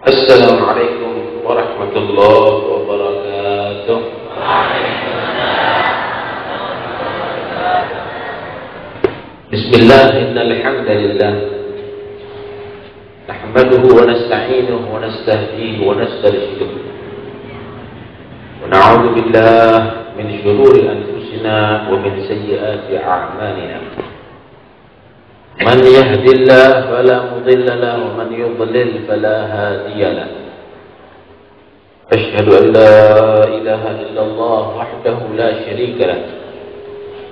Assalamualaikum warahmatullahi wabarakatuh. Bismillah, innal hamdalillah nahmaduhu wa nasta'inuhu wa nastahdihi wa nastarshiduh wa na'udzu billahi min shururi anfusina wa min sayyiati a'malina. Man yahdihillahu fala mudilla lahu wa man yudlil fala hadiya lahu. Asyhadu an la ilaha illallah wahdahu la syarika lahu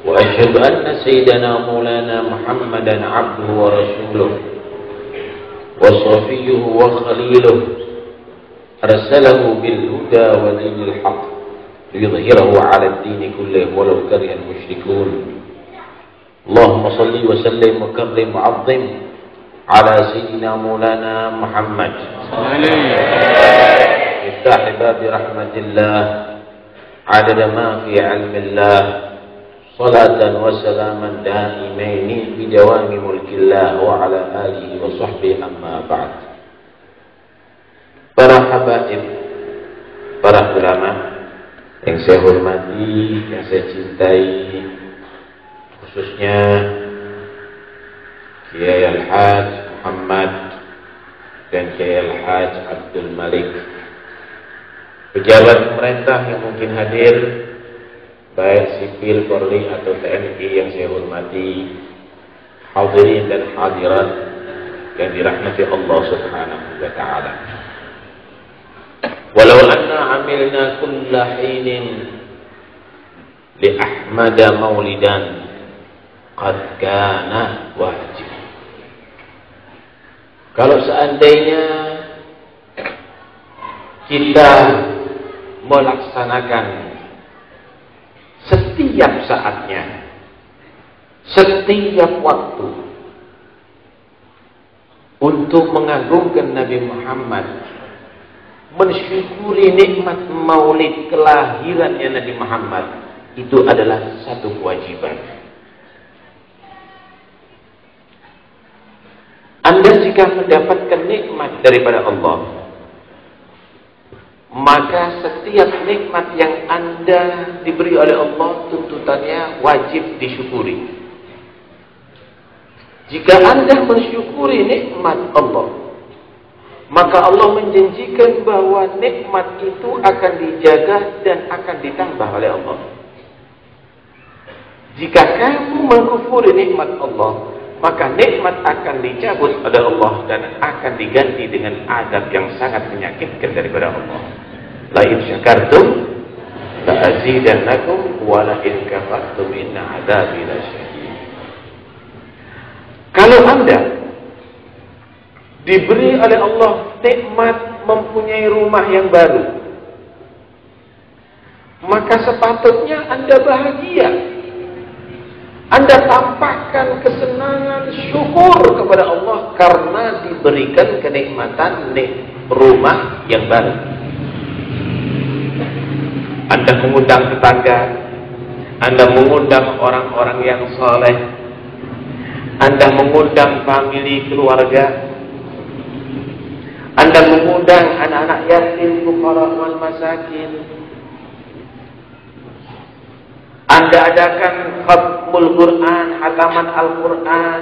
wa asyhadu anna sayyidana maulana Muhammadan abduhu wa rasuluh wa safiyyuhu wa khaliluh arsalahu bil huda wa dinil haqq liyudhhirahu 'ala ad-din kullihi walau kariha al-musyrikun. Allahumma salli wa sallim wa karrim wa 'azzim ala sayyidina maulana Muhammad miftah babi rahmatillah adada ma fi 'ilmillah salatan wa salaman daimaini bi dawami mulkillah wa ala alihi wa sahbihi amma ba'd. Para habaib, para ulama yang saya hormati, yang saya cintai, khususnya Kiai Al-Haj Muhammad dan Kiai Al-Haj Abdul Malik, pejabat pemerintah yang mungkin hadir, baik sipil, Polri atau TNI yang saya hormati, hadirin dan hadirat yang dirahmati Allah Subhanahu wa taala. Walau anna amilna kulla hinin li Ahmada maulidan qad kana wajib. Kalau seandainya kita melaksanakan setiap saatnya, setiap waktu untuk mengagungkan Nabi Muhammad, mensyukuri nikmat maulid kelahirannya Nabi Muhammad, itu adalah satu kewajiban. Anda jika mendapatkan nikmat daripada Allah, maka setiap nikmat yang Anda diberi oleh Allah, tuntutannya wajib disyukuri. Jika Anda mensyukuri nikmat Allah, maka Allah menjanjikan bahwa nikmat itu akan dijaga dan akan ditambah oleh Allah. Jika kamu mengkufuri nikmat Allah, maka nikmat akan dicabut oleh Allah dan akan diganti dengan azab yang sangat menyakitkan daripada Allah. La in syakartum la azidannakum wa la in kafartum inna adzabi lasyadid. Kalau Anda diberi oleh Allah nikmat mempunyai rumah yang baru, maka sepatutnya Anda bahagia. Anda tampakkan kesenangan, syukur kepada Allah karena diberikan kenikmatan rumah yang baru. Anda mengundang tetangga, Anda mengundang orang-orang yang soleh, Anda mengundang famili keluarga, Anda mengundang anak-anak yatim, fuqara wal masakin. Anda adakan khatmul Quran, hataman Al-Quran,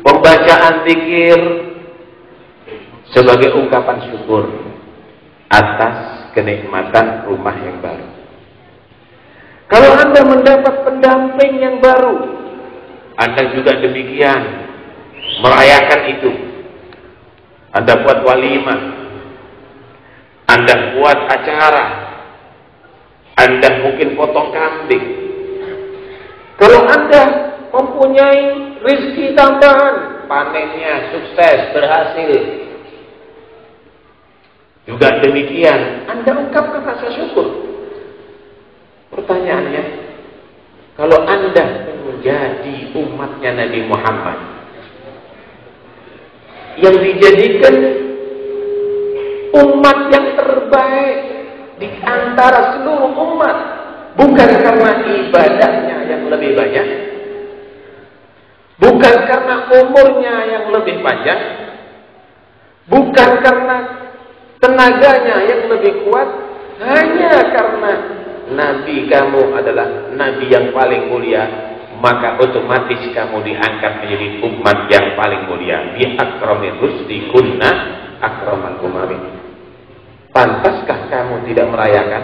pembacaan zikir sebagai ungkapan syukur atas kenikmatan rumah yang baru. Kalau Anda mendapat pendamping yang baru, Anda juga demikian merayakan itu. Anda buat walimah, Anda buat acara, Anda mungkin potong kambing. Kalau Anda mempunyai rezeki tambahan, panennya sukses, berhasil, juga demikian, Anda ungkapkan rasa syukur. Pertanyaannya, kalau Anda menjadi umatnya Nabi Muhammad yang dijadikan umat yang terbaik di antara seluruh umat, bukan karena ibadahnya yang lebih banyak, bukan karena umurnya yang lebih panjang, Bukan karena tenaganya yang lebih kuat, hanya karena Nabi kamu adalah Nabi yang paling mulia, maka otomatis kamu diangkat menjadi umat yang paling mulia. Bi akramir rusdi kunna akramal umami. Pantaskah kamu tidak merayakan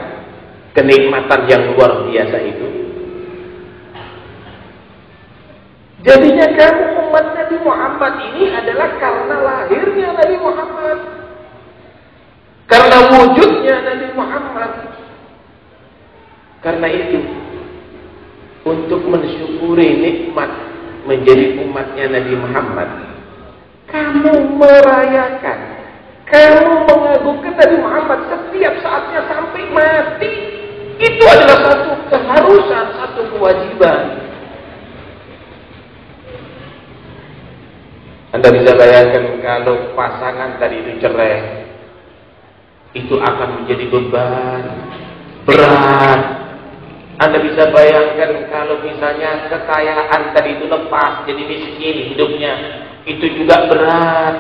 kenikmatan yang luar biasa itu? Jadinya kamu umat Nabi Muhammad ini adalah karena lahirnya Nabi Muhammad, karena wujudnya Nabi Muhammad. Karena itu, untuk mensyukuri nikmat menjadi umatnya Nabi Muhammad, kamu merayakan, kamu mengagungkan Nabi Muhammad setiap saatnya sampai mati. Itu adalah satu keharusan, satu kewajiban. Anda bisa bayangkan kalau pasangan tadi itu cerai, itu akan menjadi beban berat. Anda bisa bayangkan kalau misalnya kekayaan tadi itu lepas, jadi miskin hidupnya, itu juga berat.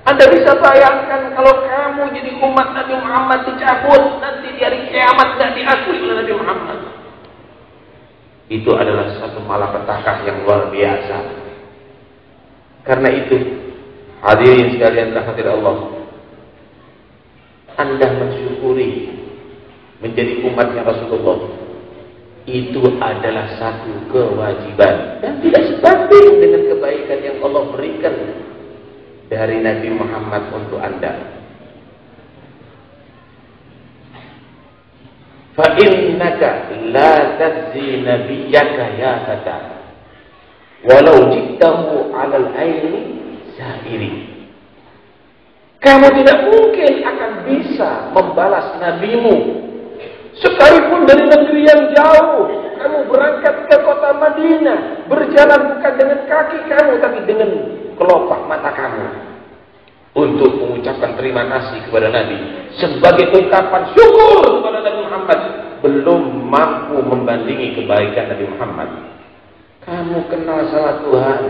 Anda bisa bayangkan kalau kamu jadi umat Nabi Muhammad dicabut, nanti di hari kiamat tidak diakui oleh Nabi Muhammad. Itu adalah satu malapetaka yang luar biasa. Karena itu, hadirin sekalian rahmatil Allah, Anda mensyukuri menjadi umatnya Rasulullah, itu adalah satu kewajiban dan tidak sebanding dengan kebaikan yang Allah berikan dari Nabi Muhammad untuk Anda. Fa innaka la tajzi nabiyyaka ya fata walau jiktahu 'alal aini sa'iri. Kamu tidak mungkin akan bisa membalas nabimu sekalipun dari negeri yang jauh. Kamu berangkat ke kota Madinah, berjalan bukan dengan kaki kamu, tapi dengan kelopak mata kamu, untuk mengucapkan terima kasih kepada Nabi sebagai ungkapan syukur kepada Nabi Muhammad, belum mampu membandingi kebaikan Nabi Muhammad. Kamu kenal sama Tuhan,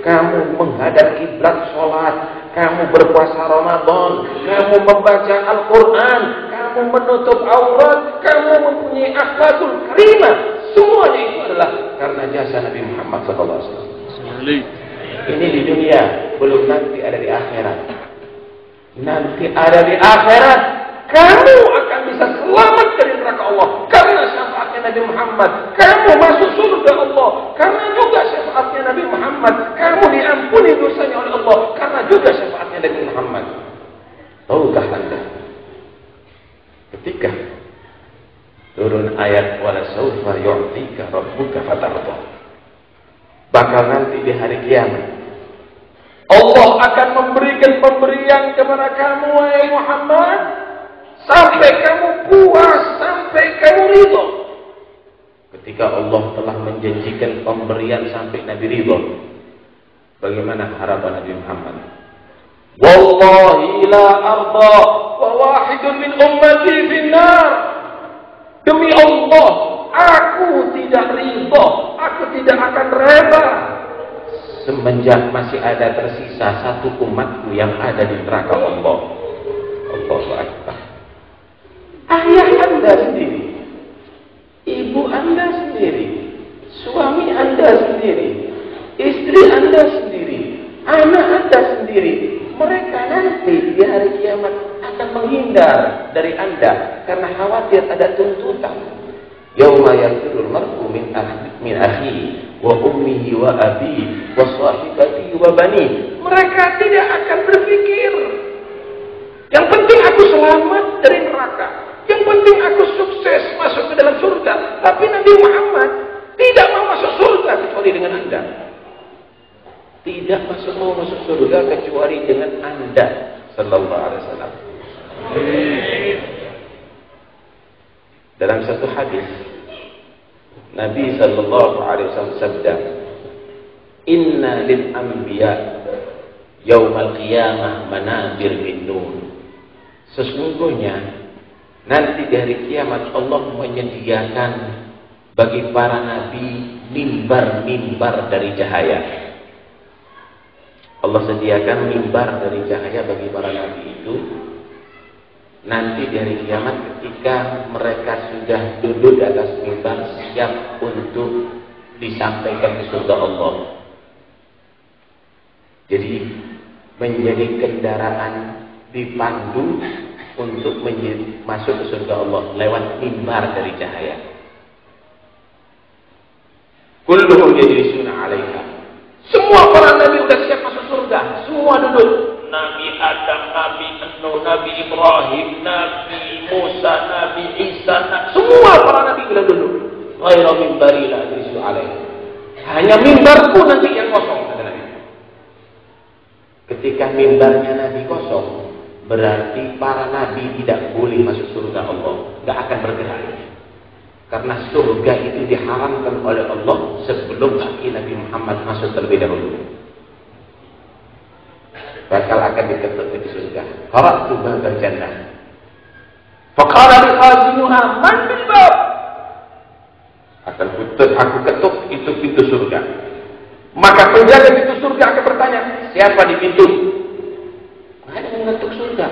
kamu menghadap kiblat sholat, kamu berpuasa Ramadan, kamu membaca Al-Quran, kamu menutup aurat, kamu mempunyai akhlakul karimah. Semuanya itu adalah karena jasa Nabi Muhammad SAW. Ini di dunia, belum nanti ada di akhirat. Nanti ada di akhirat, kamu akan bisa selamat dari neraka Allah karena syafaatnya Nabi Muhammad. Kamu masuk surga Allah karena juga syafaatnya Nabi Muhammad. Kamu diampuni dosanya oleh Allah karena juga syafaatnya Nabi Muhammad. Tahukah Anda, ketika turun ayat wala sawfa yu'tika rabbuka fatarda, bakal nanti di hari kiamat Allah akan memberikan pemberian kepada kamu, wahai Muhammad, sampai kamu puas, sampai kamu ridho. Ketika Allah telah menjanjikan pemberian sampai Nabi ridho, bagaimana harapan Nabi Muhammad? Wallahi la arda wa wahidun min ummati finnar. Demi Allah, aku tidak ridho, aku tidak akan rela semenjak masih ada tersisa satu umatku yang ada di neraka Allah. Allahu Akbar. Ayah Anda sendiri, ibu Anda sendiri, suami Anda sendiri, istri Anda sendiri, anak Anda sendiri, mereka nanti di hari kiamat akan menghindar dari Anda karena khawatir ada tuntutan. Yauma yafirul mar'u min akhihi wa ummihi wa abihi wa sahibatihi wa bani. Mereka tidak akan berpikir, yang penting aku selamat dari neraka, yang penting aku sukses masuk ke dalam surga. Tapi Nabi Muhammad tidak mau masuk surga kecuali dengan Anda. Tidak mau masuk surga kecuali dengan Anda, sallallahu alaihi wasallam. Dalam satu hadis Nabi sallallahu alaihi wasallam sabda, "Inna lil anbiya yaumal qiyamah manabir min nur." Sesungguhnya nanti di hari kiamat Allah menyediakan bagi para nabi mimbar-mimbar dari cahaya. Allah sediakan mimbar dari cahaya bagi para nabi itu. Nanti di hari kiamat ketika mereka sudah duduk di atas mimbar siap untuk disampaikan ke surga Allah. Jadi menjadi kendaraan dipandu untuk masuk ke surga Allah lewat mimbar dari cahaya. Kulluhum yajlisuna 'alaiha. Semua para nabi sudah siap masuk surga, semua duduk. Nabi Adam, Nabi Nuh, Nabi Ibrahim, Nabi Musa, Nabi Isa, semua para nabi sudah duduk. Ghairu mimbari la yajlisu 'alaiha. Hanya mimbarku nanti yang kosong, kata Nabi. Ketika mimbarnya Nabi kosong, berarti para nabi tidak boleh masuk surga Allah, tidak akan bergerak. Karena surga itu diharamkan oleh Allah sebelum kaki Nabi Muhammad masuk terlebih dahulu. Bakal akan diketuk di surga. Qara'tu babal jannah. Faqala li khazinuha man bil bab. Akan aku ketuk itu pintu surga. Maka penjaga pintu surga akan bertanya, siapa di pintu? Ada yang mengetuk surga.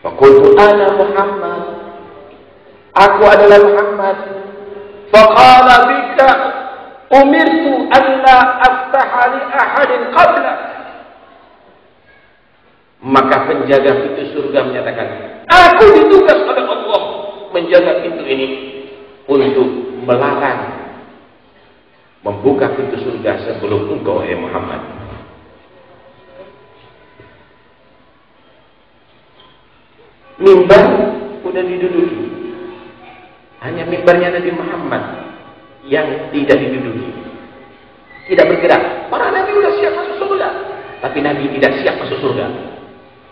Faqultu ana Muhammad. Aku adalah Muhammad. Faqala bika umirtu an la aftaha li ahadin qabla. Maka penjaga pintu surga menyatakan, aku ditugas oleh Allah menjaga pintu ini untuk melarang membuka pintu surga sebelum engkau, ya Muhammad. Mimbar sudah diduduki. Hanya mimbarnya Nabi Muhammad yang tidak diduduki, tidak bergerak. Para nabi sudah siap masuk surga, tapi Nabi tidak siap masuk surga.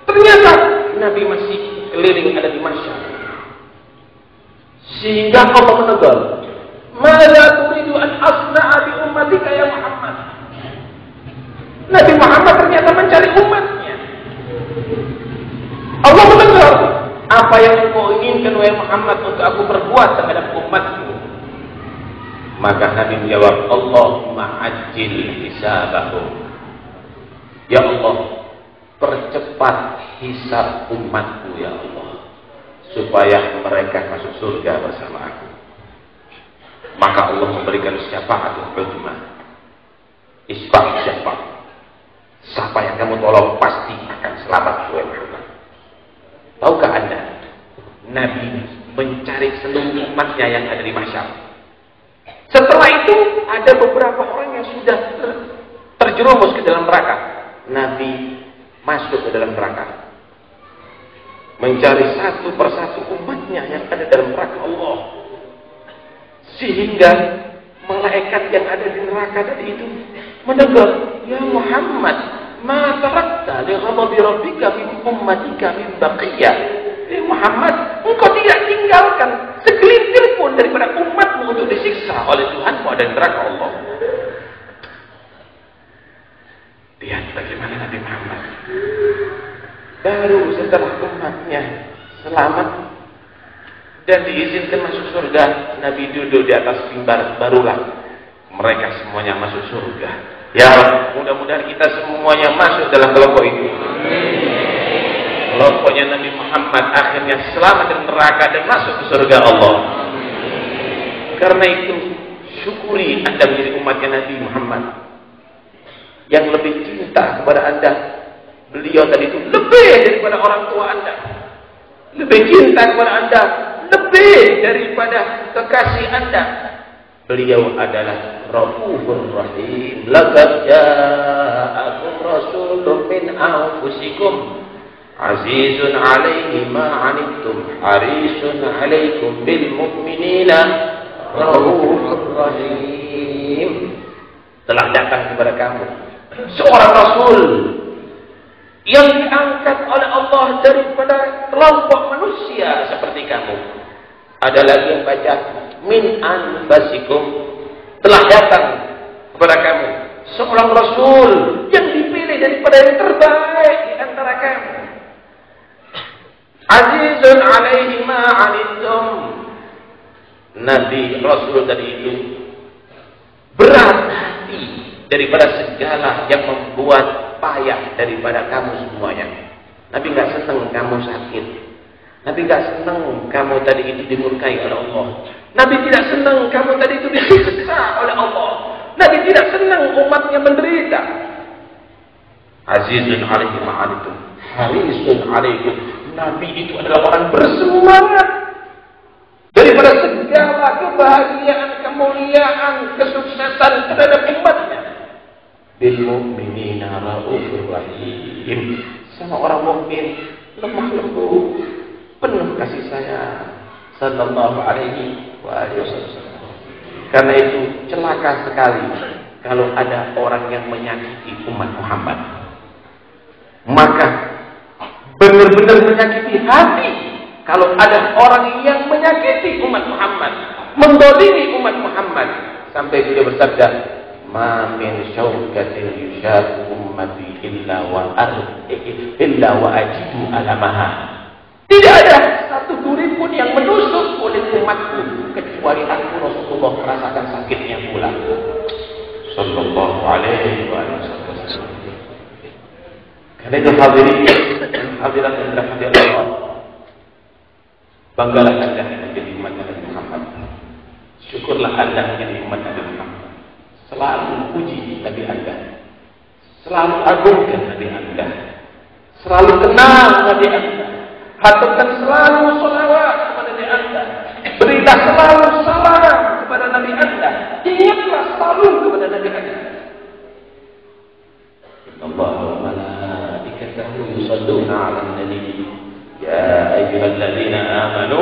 Ternyata Nabi masih keliling ada di masyar. Sehingga Allah menegur, "Mala turidu an asna'a bi ummatika ya Muhammad?" Nabi Muhammad ternyata mencari umatnya. Allah menegur, apa yang engkau inginkan wahai Muhammad untuk aku perbuat terhadap umatku? Maka Nabi menjawab, Allahumma ajil hisabahum. Ya Allah, percepat hisab umatku ya Allah, supaya mereka masuk surga bersama aku. Maka Allah memberikan syafaatul uzma. Isbah syafaat. Siapa yang kamu tolong pasti akan selamat wahai Muhammad. Tahukah Anda, Nabi mencari seluruh umatnya yang ada di masyar. Setelah itu ada beberapa orang yang sudah terjerumus ke dalam neraka. Nabi masuk ke dalam neraka, mencari satu persatu umatnya yang ada dalam neraka Allah, sehingga malaikat yang ada di neraka tadi itu menegur, ya Muhammad, ma tarakta li ghadabi rabbika min ummatika min baqiyah. Muhammad, engkau tidak tinggalkan segelintir pun daripada umatmu untuk disiksa oleh Tuhanmu ada di neraka Allah. Lihat bagaimana Nabi Muhammad baru setelah umatnya selamat dan diizinkan masuk surga, Nabi duduk di atas mimbar, barulah mereka semuanya masuk surga. Ya Rabb, mudah-mudahan kita semuanya masuk dalam kelompok itu. Kelompoknya Nabi Muhammad akhirnya selamat dari neraka dan masuk ke surga Allah. Karena itu syukuri Anda menjadi umatnya Nabi Muhammad yang lebih cinta kepada Anda. Beliau tadi itu lebih daripada orang tua Anda, lebih cinta kepada Anda, lebih daripada kekasih Anda. Beliau adalah Raufur Rahim. Laqad ja'akum rasulun min anfusikum azizun 'alaihi ma 'anittum harisun 'alaikum bil mu'minina Raufur Rahim. Telah datang kepada kamu seorang rasul yang diangkat oleh Allah daripada kelompok manusia seperti kamu. Ada lagi yang baca min anfasikum, telah datang kepada kamu seorang rasul yang dipilih daripada yang terbaik di antara kamu. Azizun 'alaihi ma 'anittum. Nabi Rasul tadi itu berat hati daripada segala yang membuat payah daripada kamu semuanya. Nabi nggak senang kamu sakit. Nabi nggak senang kamu tadi itu dimurkai oleh Allah. Nabi tidak senang kamu tadi itu disiksa oleh Allah. Nabi tidak senang umatnya menderita. Azizun alaihi ma'anitum, harisun alaikum. Nabi itu adalah orang bersemangat daripada segala kebahagiaan, kemuliaan, kesuksesan terhadap umatnya. Bil mu'minina raufur rahim. Sama orang mukmin lemah lembut, penuh kasih sayang. Sallallahu alaihi wasallam. Karena itu celaka sekali kalau ada orang yang menyakiti umat Muhammad. Maka benar-benar menyakiti hati kalau ada orang yang menyakiti umat Muhammad, mendolimi umat Muhammad, sampai beliau bersabda, "Ma min syaukatin yushaku ummati illa wa ajidu alamaha." Tidak ada satu duri pun yang menusuk oleh umatku kecuali aku Rasulullah merasakan sakitnya pula. Sallallahu alaihi wasallam. Karena itu hadirin dan hadirat yang dirahmati Allah, banggalah Anda menjadi umat Nabi Muhammad. Syukurlah Anda menjadi umat Nabi Muhammad. Selalu puji Nabi Anda, selalu agungkan Nabi Anda, selalu kenal Nabi Anda, haturkan selalu sholawat kepada Nabi Anda, berilah selalu salam kepada Nabi Anda, ingatlah selalu kepada Nabi Anda. Allah wa malaikatahu yusalluna 'alan nabi ya ayyuhalladzina amanu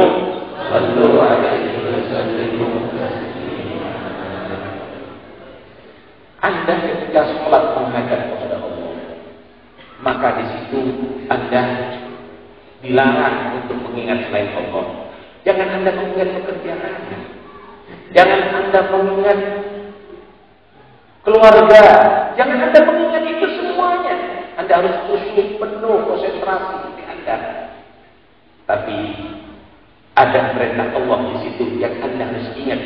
sallu 'alaihi wa sallimu taslima. Anda ketika sholat menghadap kepada Allah, maka di situ Anda dilarang untuk mengingat selain Allah. Jangan Anda mengingat pekerjaan, jangan Anda mengingat keluarga, jangan Anda mengingat itu semuanya. Anda harus khusyuk, penuh konsentrasi di Anda. Tapi ada perintah Allah di situ yang Anda harus ingat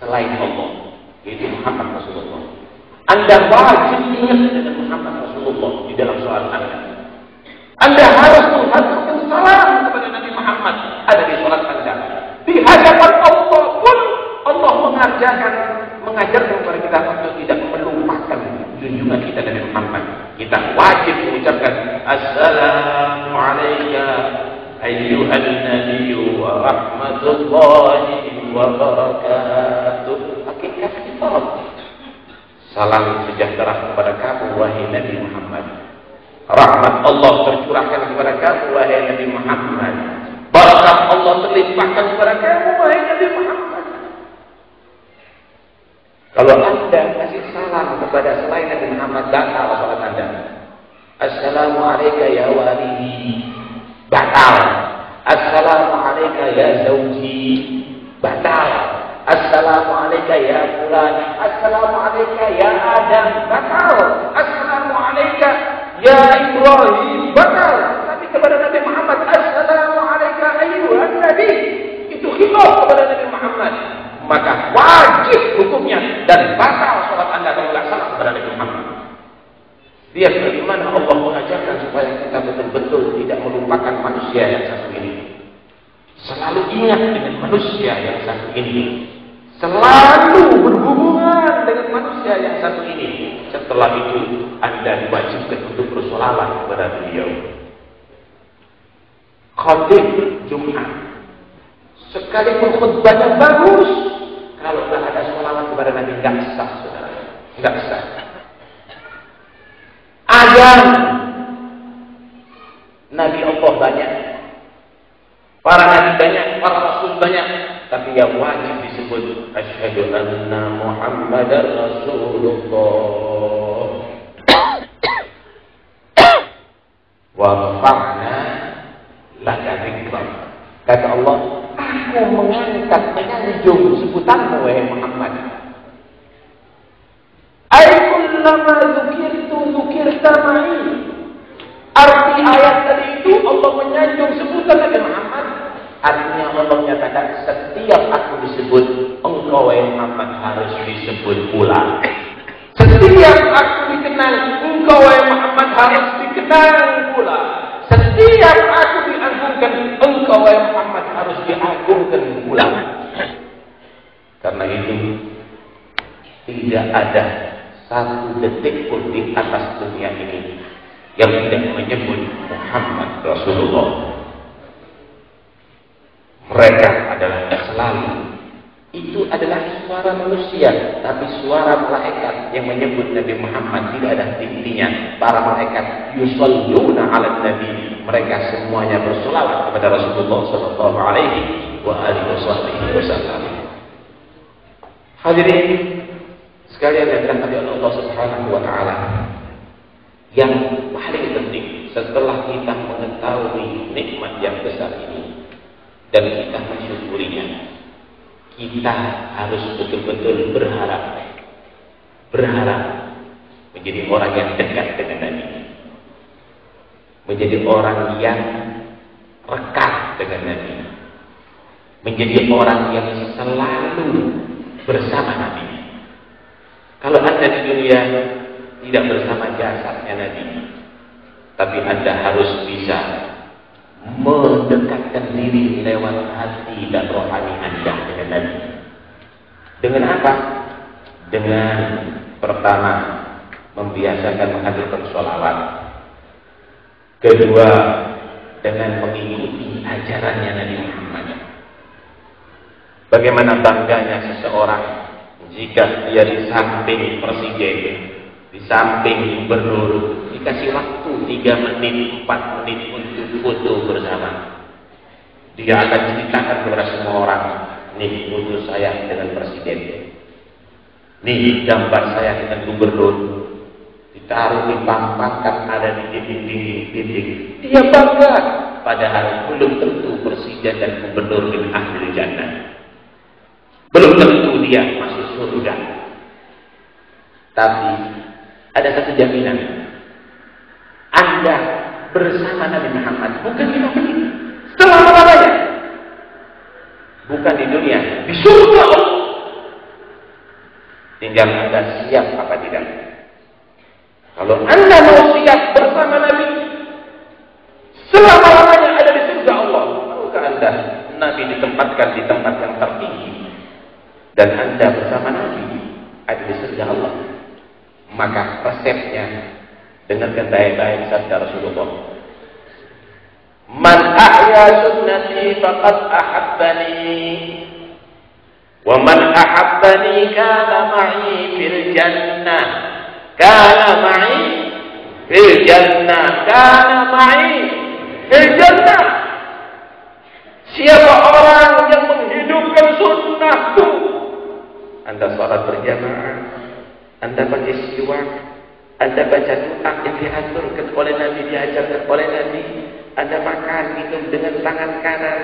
selain Allah, yaitu Muhammad Rasulullah. Anda wajib ingat dengan Muhammad Rasulullah di dalam sholat Anda. Anda harus menghaturkan salam kepada Nabi Muhammad ada di sholat Anda. Di hadapan Allah pun Allah mengajarkan kepada kita untuk tidak melupakan junjungan kita Nabi Muhammad. Kita wajib mengucapkan Assalamu alayka ayyuhan nabiyyu wa rahmatullahi wa barakatuh. Hakikat kita. Salam sejahtera kepada kamu wahai Nabi Muhammad. Rahmat Allah tercurahkan kepada kamu wahai Nabi Muhammad. Barakat Allah terlimpahkan kepada kamu wahai Nabi Muhammad. Kalau Anda kasih salam kepada selain Nabi Muhammad, batal salat Anda. Assalamu alayka ya wali, batal. Assalamu alayka ya zawji, batal. Assalamu alayka ya fulan, assalamu alayka ya Adam, batal. Assalamu alayka ya Ibrahim, batal. Tapi kepada Nabi Muhammad, assalamu alayka ayyuhan nabi, itu khilaf kepada Nabi Muhammad. Maka wajib hukumnya dan batal sholat Anda kalau tidak salah kepada Nabi Muhammad. Lihat bagaimana Allah mengajarkan supaya kita betul-betul tidak melupakan manusia yang satu ini. Selalu ingat dengan manusia yang satu ini. Selalu berhubungan dengan manusia yang satu ini. Setelah itu Anda diwajibkan untuk bersolawat kepada beliau. Khatib Jumat, sekalipun khutbahnya bagus, kalau tidak ada sholawat kepada Nabi, tidak sah, saudara. Tidak sah. Azan, Nabi Allah banyak, para Nabi banyak, para Rasul banyak, tapi yang wajib disebut Asyhadu anna Muhammadar Rasulullah wa rafa'na laka dzikrak. Kata Allah, aku mengangkat, menyanjung sebutanmu wahai Muhammad. Kullama dzukirta ma'i. Arti ayat tadi itu Allah menyanjung sebutan Nabi Muhammad. Artinya Allah menyatakan setiap aku disebut, engkau wahai Muhammad harus disebut pula. Setiap aku dikenal, engkau wahai Muhammad harus dikenang pula. Setiap aku diagungkan, engkau wahai Muhammad harus diagungkan pula. Karena itu tidak ada satu detik pun di atas dunia ini yang tidak menyebut Muhammad Rasulullah. Mereka adalah selalu, itu adalah suara manusia, tapi suara malaikat yang menyebut Nabi Muhammad tidak ada henti-hentinya. Para malaikat yusalluna 'alan nabi, mereka semuanya berselawat kepada Rasulullah sallallahu alaihi wasallam. Hadirin sekalian yang dirahmati Allah Subhanahu wa taala, yang paling penting setelah kita mengetahui nikmat yang besar ini dan kita mensyukurinya, kita harus betul-betul berharap menjadi orang yang dekat dengan Nabi, menjadi orang yang rekat dengan Nabi, menjadi orang yang selalu bersama Nabi. Kalau Anda di dunia tidak bersama jasadnya Nabi, tapi Anda harus bisa mendekatkan diri lewat hati dan rohani Anda dengan Nabi. Dengan apa? Dengan pertama, membiasakan menghadirkan sholawat. Kedua, dengan mengikuti ajarannya Nabi Muhammad. Bagaimana bangganya seseorang jika dia di samping presiden, di samping gubernur, dikasih waktu 3 menit, 4 menit untuk foto bersama. Dia akan ceritakan kepada semua orang, nih foto saya dengan presiden, nih gambar saya dengan gubernur, ditaruh di pampangkan ada di dinding. Dia bangga, padahal belum tentu presiden dan gubernur min ahli jannah. Belum tentu dia masuk surga. Tapi ada satu jaminan, Anda bersama Nabi Muhammad bukan di dunia, selama-lamanya. Bukan di dunia, di surga Allah. Tinggal Anda siap apa tidak. Kalau Anda mau siap bersama Nabi, selama-lamanya ada di surga Allah. Maukah Anda Nabi ditempatkan di tempat yang tertinggi dan Anda bersama Nabi ada di surga Allah? Maka resepnya, dengarkan baik-baik sabda Rasulullah. Man ahya sunnati faqad ahabbani, wa man ahabbani kana ma'i fil jannah, kana ma'i fil jannah, kana ma'i fil jannah. Siapa orang yang menghidupkan sunnahku, Anda sholat berjamaah, Anda pakai siwak, Anda baca doa yang diaturkan oleh Nabi, diajarkan oleh Nabi, Anda makan minum dengan tangan kanan,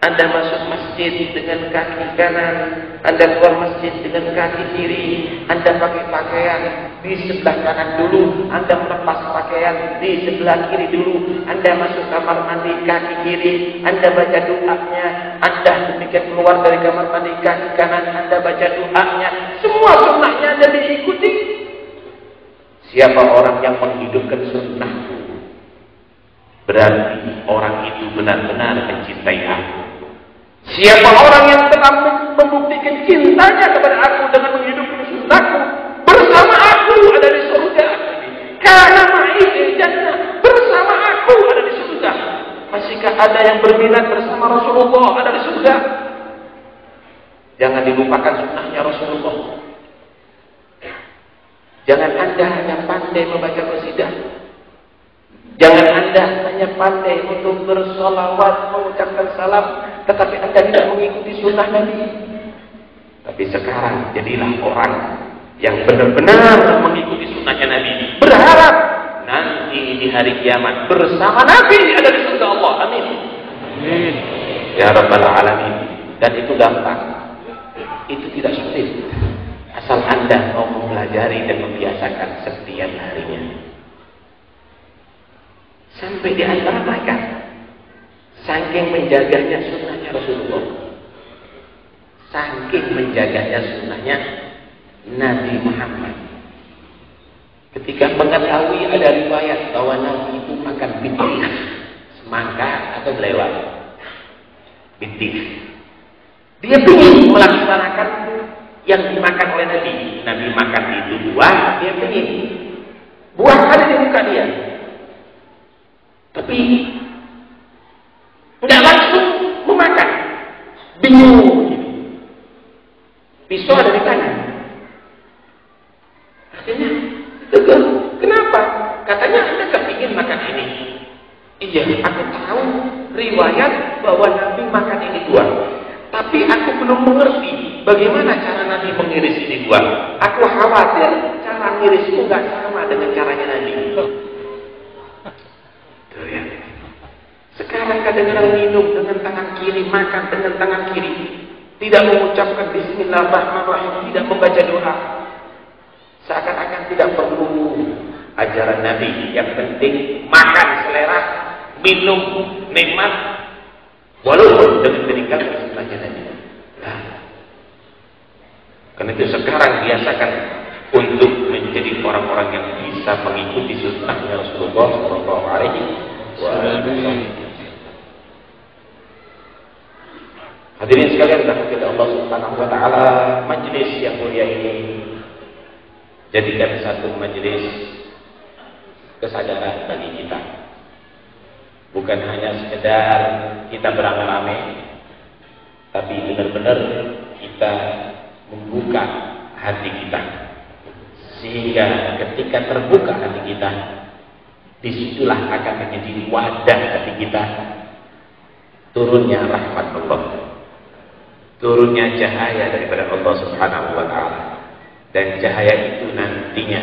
Anda masuk masjid dengan kaki kanan, Anda keluar masjid dengan kaki kiri, Anda pakai pakaian di sebelah kanan dulu, Anda melepas pakaian di sebelah kiri dulu, Anda masuk kamar mandi kaki kiri, Anda baca doanya, Anda demikian keluar dari kamar mandi kaki kanan, Anda baca doanya, semua sunnahnya Anda diikuti. Siapa orang yang menghidupkan sunnahku, berarti orang itu benar-benar mencintai aku. Siapa orang yang telah membuktikan cintanya kepada aku dengan menghidupkan sunnahku, bersama aku ada di surga. Karena ma'i fil jannah, bersama aku ada di surga. Masihkah ada yang berminat bersama Rasulullah ada di surga? Jangan dilupakan sunnahnya Rasulullah. Jangan Anda hanya pandai membaca qasidah. Jangan Anda hanya pandai untuk bersolawat, mengucapkan salam, tetapi Anda tidak mengikuti sunnah Nabi. Tapi sekarang jadilah orang yang benar-benar mengikuti sunnahnya Nabi. Berharap nanti di hari kiamat bersama Nabi ada di surga Allah. Amin. Amin. Ya Rabbal Alamin. Dan itu gampang. Itu tidak sulit. Asal Anda mau mempelajari dan membiasakan setiap harinya. Sampai di antara mereka, saking menjaganya sunnahnya Rasulullah, saking menjaganya sunnahnya Nabi Muhammad, ketika mengetahui ada riwayat sensitif. Dia ingin melaksanakan yang dimakan oleh Nabi. Nabi makan itu buah, dia ingin. Buah ada di muka dia. Tapi nggak langsung memakan. Bingung. Pisau ada di kanan. Akhirnya ditegur. Kenapa? Katanya Anda kepingin makan ini. Iya, aku tahu riwayat bahwa Nabi makan ini buah. Tapi aku belum mengerti bagaimana cara Nabi mengiris ini buah. Aku khawatir cara mengirisku nggak sama dengan caranya Nabi. Tuh ya. Sekarang kadang-kadang minum dengan tangan kiri, makan dengan tangan kiri. Tidak mengucapkan Bismillahirrahmanirrahim, tidak membaca doa. Seakan-akan tidak perlu ajaran Nabi. Yang penting makan selera, minum nikmat, walaupun dengan meninggalkan sunnahnya Nabi. Nah, karena itu sekarang biasakan untuk menjadi orang-orang yang bisa mengikuti sunnahnya Rasulullah Shallallahu Alaihi Wasallam. Hadirin sekalian, rahmatullah Allah Subhanahu Wa Taala, majelis yang mulia ini jadikan satu majelis kesadaran bagi kita. Bukan hanya sekedar kita beramai-ramai, tapi benar-benar kita membuka hati kita. Sehingga ketika terbuka hati kita, disitulah akan menjadi wadah hati kita. Turunnya rahmat Allah, turunnya cahaya daripada Allah Subhanahu Wa Taala, dan cahaya itu nantinya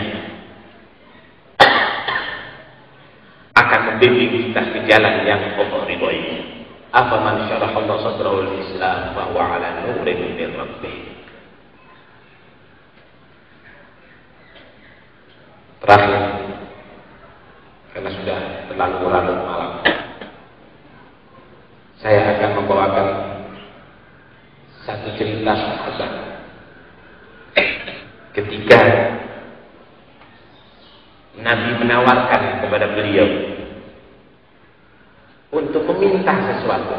akan membimbing kita ke jalan yang Allah ridhoi. Afaman syaraha Allah sadrahu al-Islam wa huwa ala nurin min rabbih. Terakhir, karena sudah terlalu larut malam, saya akan membawakan satu cerita sahabat ketika Nabi menawarkan kepada beliau untuk meminta sesuatu,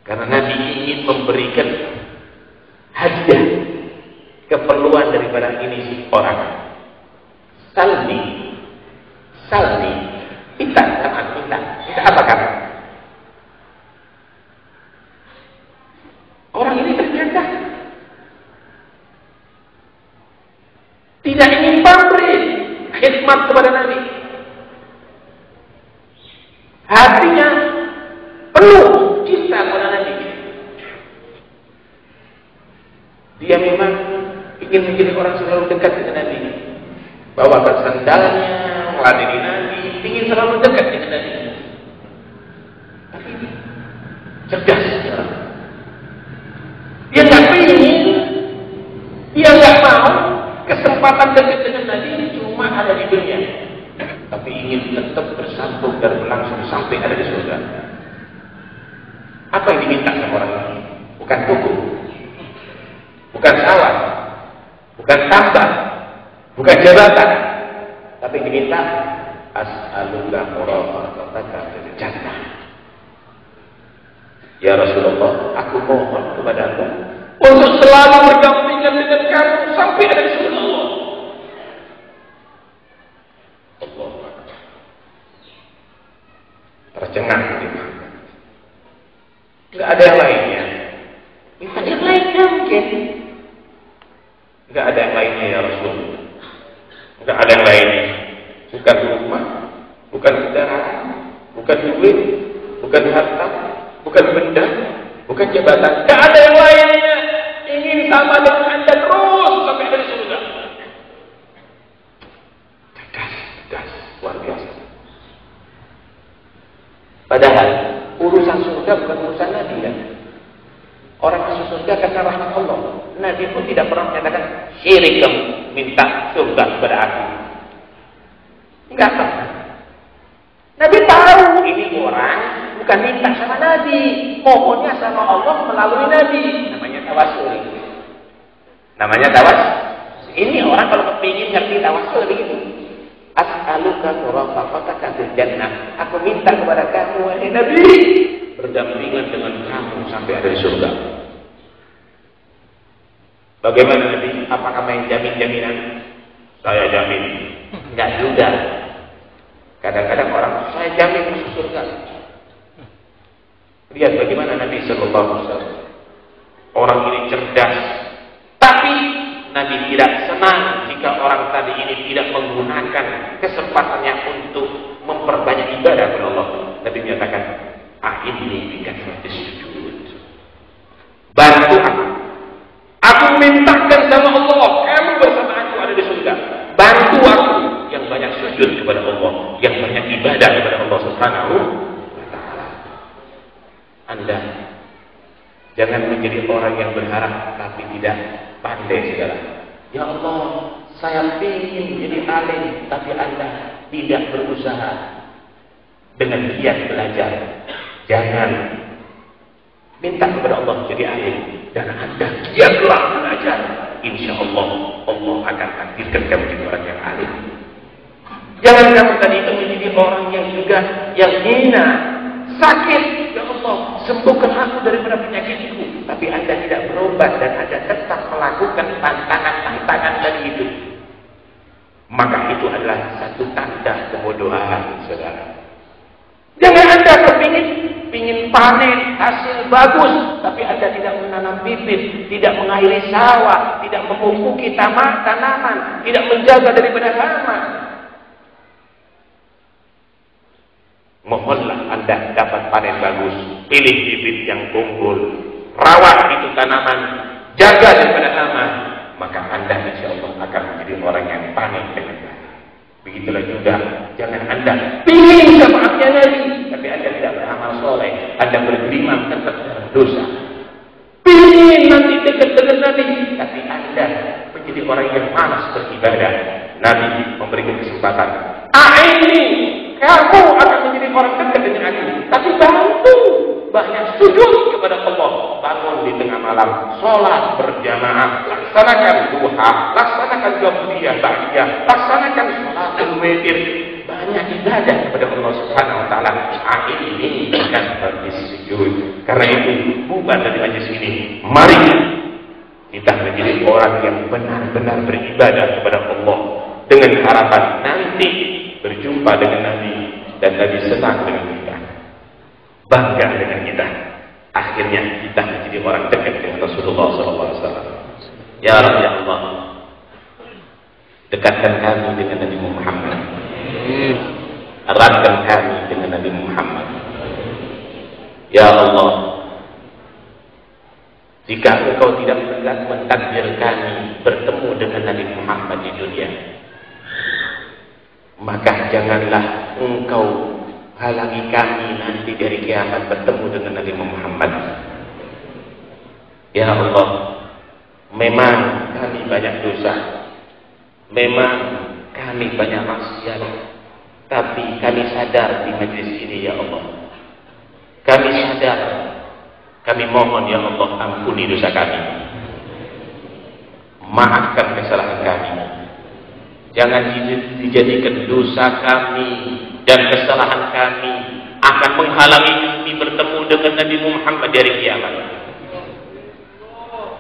karena Nabi ingin memberikan hadiah keperluan daripada ini orang. Salni, minta apa kamu? Orang ini ternyata tidak ingin pamrih khidmat kepada Nabi. Hatinya penuh cinta kepada Nabi. Dia memang ingin menjadi orang selalu dekat dengan Nabi. Bawakan sandalnya, meladeni Nabi, ingin selalu dekat dengan Nabi. Tapi cerdas dia. Dia nggak ingin, dia nggak mau kesempatan dekat dengan Nabi cuma ada di dunia, tapi ingin tetap bersambung dan berlangsung sampai ada di surga. Apa yang diminta sama orang ini? Bukan toko, bukan sawah, bukan tambah, bukan jabatan, tapi diminta as'aluka murafaqataka fil jannah. Ya Rasulullah, aku mohon kepada-Mu untuk selalu berdampingan dengan kamu sampai ada di surga Allah. Allah tercengang di mana? Tidak ada yang lainnya. Minta yang lainnya mungkin. Tidak ada yang lainnya ya Rasul. Tidak ada yang lainnya. Bukan rumah, bukan kendaraan, bukan duit, bukan harta, bukan benda, bukan jabatan. Tidak ada yang lainnya. Ingin sama dengan Anda terus sampai ada di surga. Cerdas, luar biasa. Padahal urusan surga bukan urusan Nabi kan. Orang masuk surga karena rahmat Allah. Nabi pun tidak pernah menyatakan syirik kamu minta surga kepada aku. Enggak pernah. Nabi tahu ini orang bukan minta sama Nabi, mohonnya sama Allah melalui Nabi. Namanya tawasul. Ini orang kalau kepingin ngerti tawasul begitu. As'aluka murafaqataka fil jannah. Aku minta kepada kamu wahai Nabi berdampingan dengan kamu sampai ada di surga. Bagaimana Nabi? Apakah main jamin-jaminan? Saya jamin. Enggak juga. Kadang-kadang orang, saya jamin masuk surga. Lihat bagaimana Nabi Sallallahu Alaihi Wasallam. Orang ini cerdas, tapi Nabi tidak senang jika orang tadi ini tidak menggunakan kesempatannya untuk memperbanyak ibadah kepada Allah. Nabi menyatakan, "A'inni bikasratis sujud." Bantu aku. Aku mintakan sama Allah, kamu bersama aku ada di surga. Bantu aku yang banyak sujud kepada Allah, yang banyak ibadah kepada Allah Subhanahu wa Ta'ala. Anda jangan menjadi orang yang berharap tapi tidak pandai segala. Ya Allah, saya ingin jadi alim, tapi Anda tidak berusaha dengan giat belajar. Jangan minta kepada Allah jadi alim dan Anda giatlah belajar. Insya Allah Allah akan takdirkan kamu jadi orang yang alim. Jangan kamu tadi itu menjadi orang yang juga yang hina, sakit. Ya Allah, sembuhkan aku daripada penyakitku. Tapi Anda tidak berobat dan Anda tetap melakukan tantangan-tantangan tadi itu. Maka itu adalah satu tanda kebodohan, saudara. Jangan Anda kepingin panen hasil bagus, tapi Anda tidak menanam bibit, tidak mengairi sawah, tidak memupuki tanaman, tidak menjaga daripada hama. Mohonlah Anda dapat panen bagus, pilih bibit yang unggul, rawat itu tanaman, jaga daripada hama, maka Anda insya Allah akan menjadi orang yang panen dengan baik. Begitulah juga, jangan Anda ingin syafaatnya Nabi, tapi Anda tidak beramal soleh, Anda bergelimang tetap dalam dosa. Ingin nanti dekat dengan Nabi, tapi Anda menjadi orang yang malas beribadah. Nabi memberikan kesempatan. Ini kamu akan menjadi orang dekat dengan aku, tapi bantu banyak sujud kepada Allah. Bangun di tengah malam, sholat berjamaah, laksanakan duha, laksanakan qabliyah, ba'diyah, laksanakan sholatul witir, banyak ibadah kepada Allah Subhanahu wa Ta'ala. Ini bukan bagi sujud. Karena itu bukan dari majlis ini. Mari kita menjadi orang yang benar-benar beribadah kepada Allah dengan harapan nanti berjumpa dengan Nabi dan Nabi senang dengan kita, bangga dengan kita. Akhirnya kita menjadi orang dekat dengan Rasulullah SAW. Ya Rabbi Allah, dekatkan kami dengan Nabi Muhammad, eratkan kami dengan Nabi Muhammad. Ya Allah, jika Engkau tidak mentakdir kami bertemu dengan Nabi Muhammad di dunia, maka janganlah Engkau halangi kami nanti dari kiamat bertemu dengan Nabi Muhammad. Ya Allah, memang kami banyak dosa, memang kami banyak maksiat, tapi kami sadar di majlis ini ya Allah, kami sadar, kami mohon ya Allah, ampuni dosa kami, maafkan kesalahan kami. Jangan dijadikan dosa kami dan kesalahan kami akan menghalangi kami bertemu dengan Nabi Muhammad dari kiamat.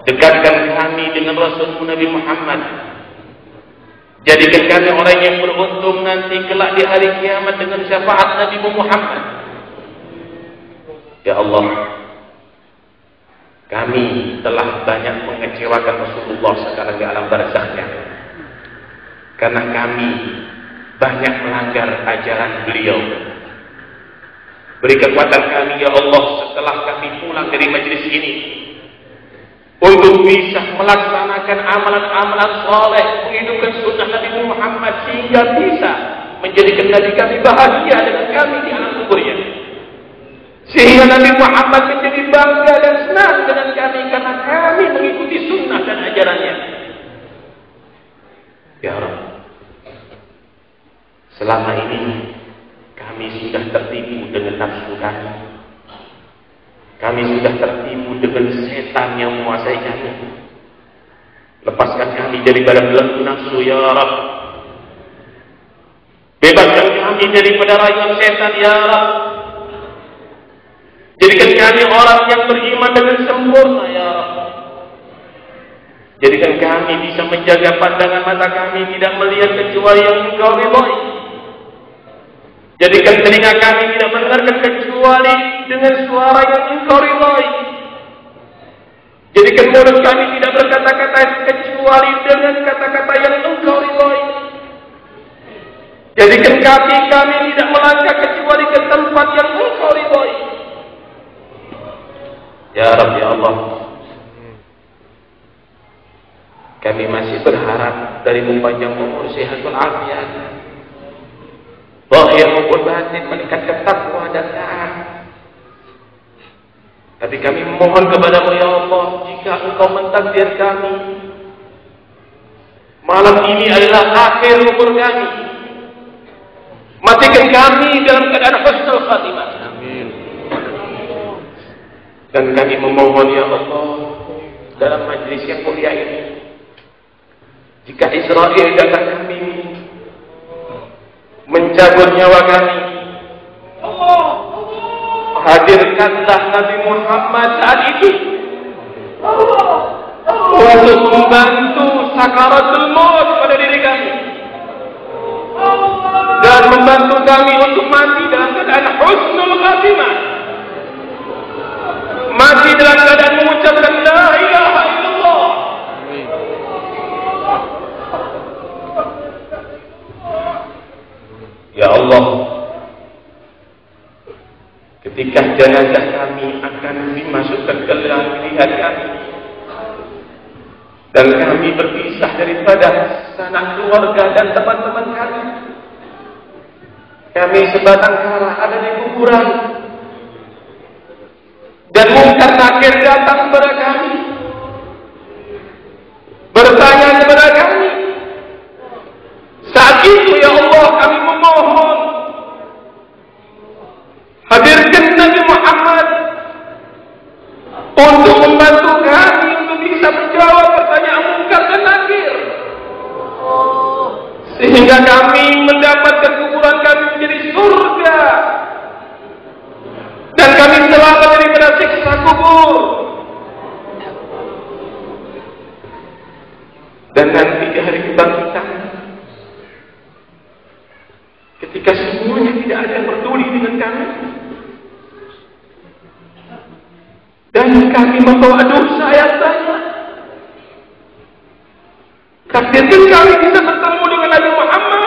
Dekatkan kami dengan Rasul Nabi Muhammad. Jadikan kami orang yang beruntung nanti kelak di hari kiamat dengan syafaat Nabi Muhammad. Ya Allah, kami telah banyak mengecewakan Rasulullah sekarang di alam barzahnya, karena kami banyak melanggar ajaran beliau. Beri kekuatan kami ya Allah setelah kami pulang dari majlis ini untuk bisa melaksanakan amalan-amalan soleh, menghidupkan sunnah Nabi Muhammad sehingga bisa menjadikan Nabi kami bahagia dengan kami di alam kuburnya, sehingga Nabi Muhammad menjadi bangga dan senang dengan kami karena kami mengikuti sunnah dan ajarannya. Ya Rabb, selama ini kami sudah tertipu dengan nafsu kami. Kami sudah tertipu dengan setan yang menguasai kami. Lepaskan kami daripada belenggu nafsu ya Rabb. Bebaskan kami daripada rayuan setan ya Rabb. Jadikan kami orang yang beriman dengan sempurna, ya Allah. Jadikan kami bisa menjaga pandangan mata kami tidak melihat kecuali yang Engkau ridhai. Jadikan telinga kami tidak mendengarkan kecuali dengan suara yang Engkau ridhai. Jadikan mulut kami tidak berkata-kata kecuali dengan kata-kata yang Engkau ridhai. Jadikan kaki kami tidak melangkah kecuali ke tempat yang Engkau ridhai. Ya Rabb, ya Allah, kami masih berharap dari panjang umur, sehat walafiat, zahir maupun batin, meningkatkan takwa dan taat. Tapi kami mohon kepada-Mu, ya Allah, jika Engkau mentakdir kami malam ini adalah akhir umur kami, matikan kami dalam keadaan husnul khatimah. Amin. Dan kami memohon, ya Allah, dalam majlis yang mulia ini, jika Israel datang kami mencabut nyawa kami, hadirkanlah Nabi Muhammad saat itu untuk membantu sakaratul maut pada diri kami dan membantu kami untuk mati dalam keadaan husnul khatimah, mati dalam keadaan mengucapkan la ilaha illallah. Ya Allah, ketika jenazah kami akan dimasukkan ke dalam pilihan kami dan kami berpisah daripada sanak keluarga dan teman-teman kami sebatang kara ada di kuburan dan mungkar nakir datang kepada kami bertanya kepada kami. Saat itu, ya Allah, kami memohon, hadirkan Nabi Muhammad untuk membantu kami untuk bisa menjawab pertanyaan mungkar dan nakir, sehingga kami mendapatkan kuburan kami menjadi surga dan kami selamat daripada siksa kubur. Dan nanti di hari kebangkitan, ketika semuanya tidak ada yang peduli dengan kami dan kami membawa dosa yang banyak, takdirkan kami bisa bertemu dengan Nabi Muhammad,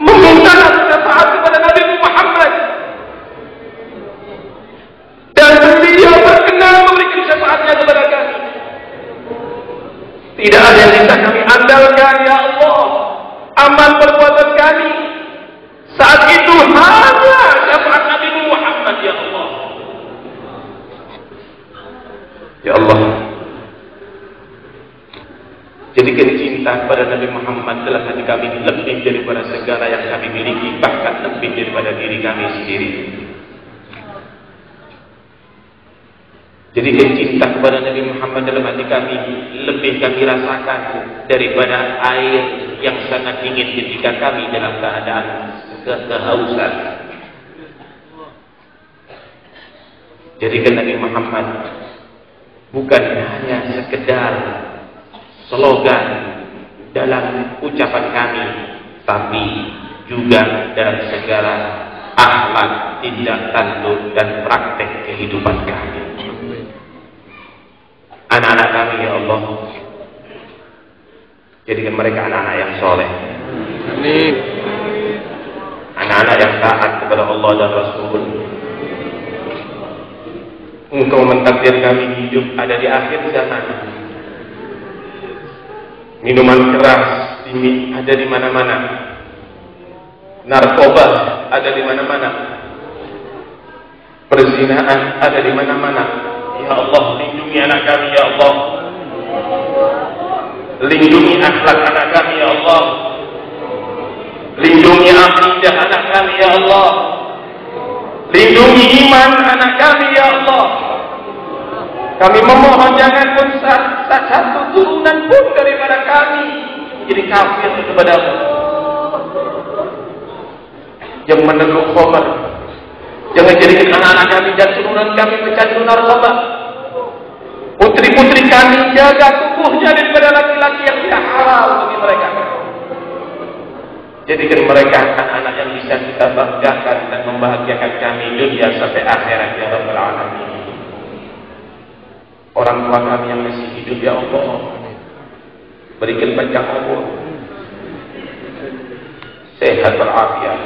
meminta syafaat kepada Nabi Muhammad, dan beliau berkenan memberikan syafaatnya kepada kami. Tidak ada yang bisa kami andalkan, ya Allah. Amal perbuatan kami saat itu hanya syafaat Nabi Muhammad, ya Allah. Ya Allah, jadikan cinta kepada Nabi Muhammad dalam hati kami lebih daripada segala yang kami miliki, bahkan lebih daripada diri kami sendiri. Jadikan cinta kepada Nabi Muhammad dalam hati kami lebih kami rasakan daripada air yang sangat dingin ketika kami dalam keadaan kehausan. Jadikan Nabi Muhammad bukan hanya sekedar slogan dalam ucapan kami, tapi juga dalam segala akhlak, tindak tanduk dan praktek kehidupan kami. Anak-anak kami, ya Allah, jadikan mereka anak-anak yang soleh. Amin. Anak-anak yang taat kepada Allah dan Rasul. Engkau mentakdir kami hidup ada di akhir zaman. Minuman keras ada di mana-mana. Narkoba ada di mana-mana. Perzinahan ada di mana-mana. Ya Allah, lindungi anak kami, ya Allah. Lindungi akhlak anak kami, ya Allah. Lindungi akidah anak kami, ya Allah. Lindungi iman anak kami, ya Allah. Kami memohon jangan pun satu turunan pun daripada kami jadi kafir kepada-Mu. yang meneguk khamar. Jangan jadikan anak-anak kami dan keturunan kami pecandu narkoba. Putri-putri kami jaga tubuhnya daripada laki-laki yang tidak halal bagi mereka. Jadikan mereka anak-anak yang bisa kita banggakan dan membahagiakan kami dunia sampai akhirat ya Rabbal Alamin. Orang tua kami yang masih hidup ya Allah, berikan panjang umur, sehat walafiat.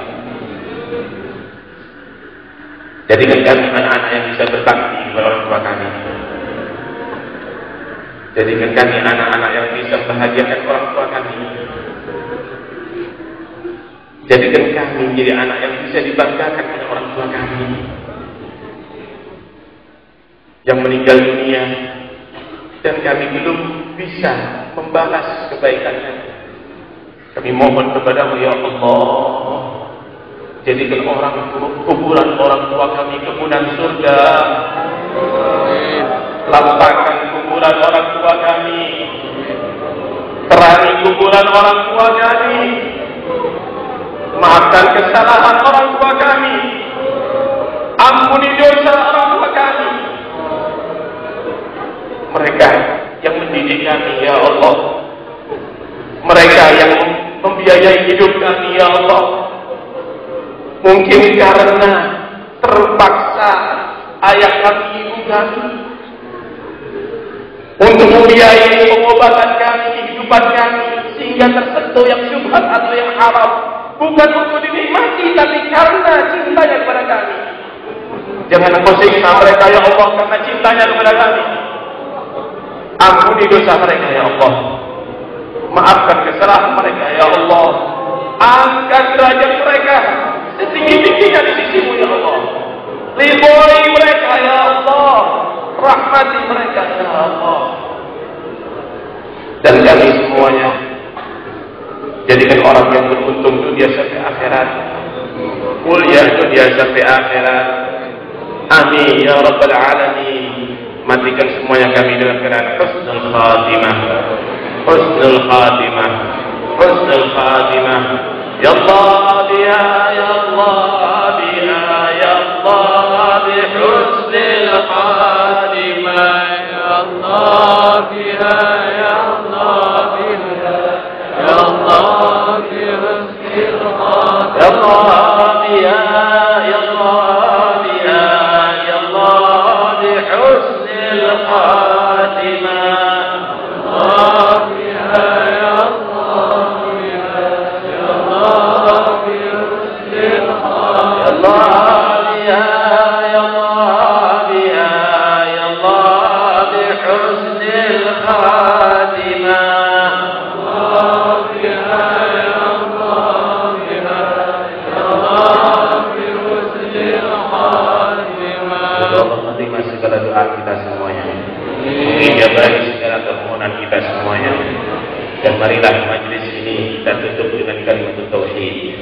Jadikan kami anak-anak yang bisa berbakti kepada orang tua kami. Jadikan kami anak-anak yang bisa membahagiakan orang tua kami. Jadikan kami menjadi anak yang bisa dibanggakan oleh orang tua kami yang meninggal dunia dan kami belum bisa membalas kebaikannya. Kami mohon kepadamu ya Allah, jadikan kuburan orang tua kami kemudian surga. Lapangkan kuburan orang tua kami, terangi kuburan orang tua kami, maafkan kesalahan orang tua kami, ampuni dosa orang tua kami. Mereka yang mendidik kami ya Allah, mereka yang membiayai hidup kami ya Allah, mungkin karena terpaksa ayah kami, ibu kami untuk membiayai pengobatan kami, kehidupan kami, sehingga tersentuh yang syubhat atau yang haram, bukan untuk dinikmati, tapi karena cintanya kepada kami. Jangan engkau siksa mereka ya Allah karena cintanya kepada kami. Ampuni dosa mereka ya Allah, maafkan kesalahan mereka ya Allah, angkat derajat mereka setinggi-tingginya di sisimu ya Allah, ridhoi mereka ya Allah, rahmati mereka ya Allah. Dan kami semuanya jadikan orang yang beruntung dunia sampai akhirat, mulia dunia sampai akhirat. Amin ya Rabbal Alamin. Matikan semuanya kami dalam keadaan husnul khatimah, husnul khatimah, husnul khatimah. Ya Allah biha, ya Allah biha, ya Allah bi husnul khatimah. Ya Allah biha, ya Allah biha, ya Allah bi husnul khatimah. Ya Allah biha, ya Allah biha, ya Allah bi husnul الخاتمة. الله بها يا الله بها يا الله بحسن الخاتمة. الله بها يا الله بها يا الله بحسن الخاتمة. الله بها يا الله بها يا الله بحسن الخاتمة. اللهم terima segala doa kita semuanya, mengijabahi segala permohonan kita semuanya. Dan marilah majelis ini kita tutup dengan kalimat tauhid.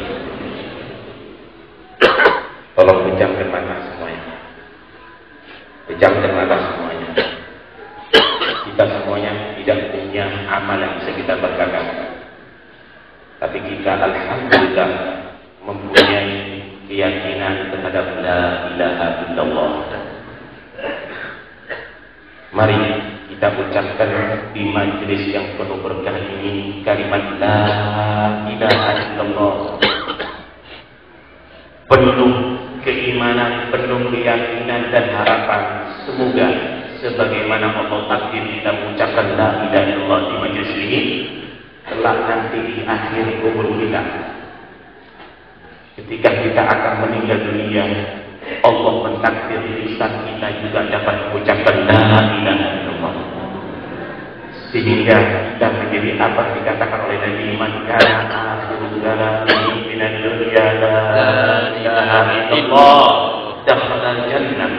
Tolong pejamkan mata semuanya, pejamkan mata semuanya. Kita semuanya tidak punya amal yang bisa kita banggakan, tapi kita alhamdulillah mempunyai keyakinan terhadap la ilaha illallah. Mari kita ucapkan di majelis yang penuh berkah ini kalimat la ilaha illallah, penuh keimanan, penuh keyakinan dan harapan. Semoga sebagaimana Allah takdir kita mengucapkan la ilaha illallah di majelis ini, kelak nanti di akhir umur kita, ketika kita akan meninggal dunia, Allah mentakdir lisan kita juga dapat mengucapkan la ilaha illallah, sehingga kita menjadi apa yang dikatakan oleh Nabi, man kana akhiru kalamihi minan dunya la ilaha illallah dakhala jannah.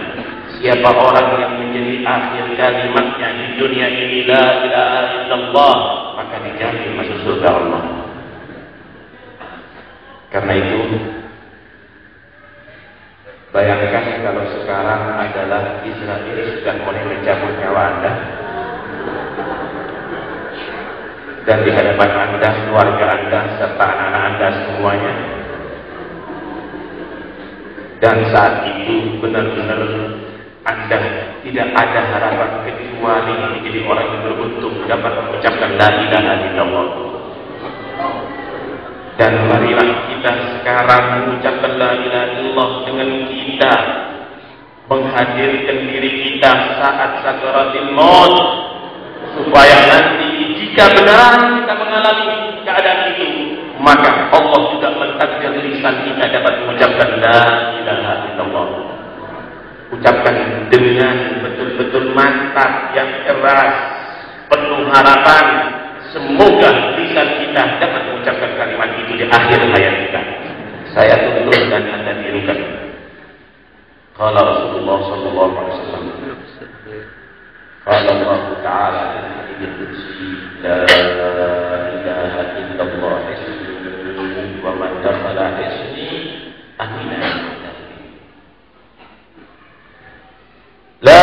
Siapa orang yang menjadi akhir kalimatnya di dunia ini la ilaha illallah, maka dijamin masuk surga Allah. Karena itu bayangkan kalau sekarang adalah Israel sudah mulai mencabut nyawa Anda, dan di hadapan Anda, keluarga Anda, serta anak-anak Anda semuanya, Dan saat itu benar-benar Anda tidak ada harapan kecuali menjadi orang yang beruntung dapat mengucapkan la ilaha illallah. Dan marilah kita sekarang mengucapkan la ilaha illallah dengan kita menghadirkan diri kita saat sakaratul maut, supaya nanti jika benar kita mengalami keadaan itu, maka Allah juga mentakdir lisan kita dapat mengucapkan la ilaha illallah. Ucapkan dengan betul-betul mantap yang keras, penuh harapan. Semoga lisan kita dapat mengucapkan kalimat itu di akhir hayat kita. Saya tuntut dan Anda tirukan. Qala Rasulullah sallallahu alaihi wasallam, qala Allah Ta'ala fi hadits qudsi, la ilaha illallah hisni wa man dakhala hisni amina. La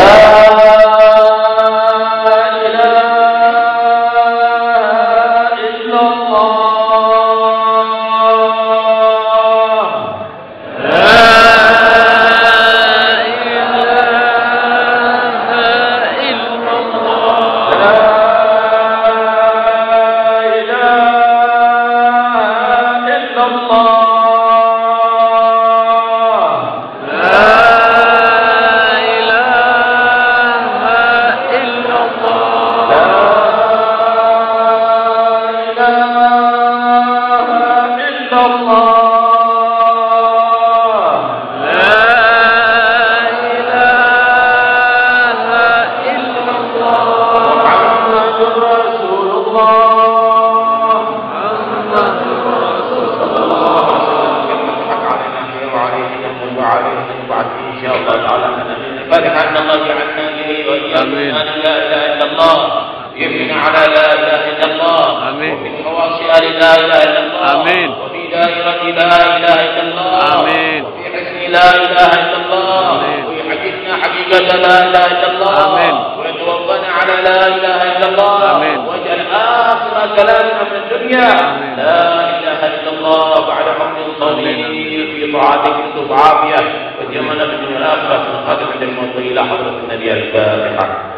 وجمعنا في الدنيا والآخرة من خاتم الموت إلى حضرة النبي الفاتحة.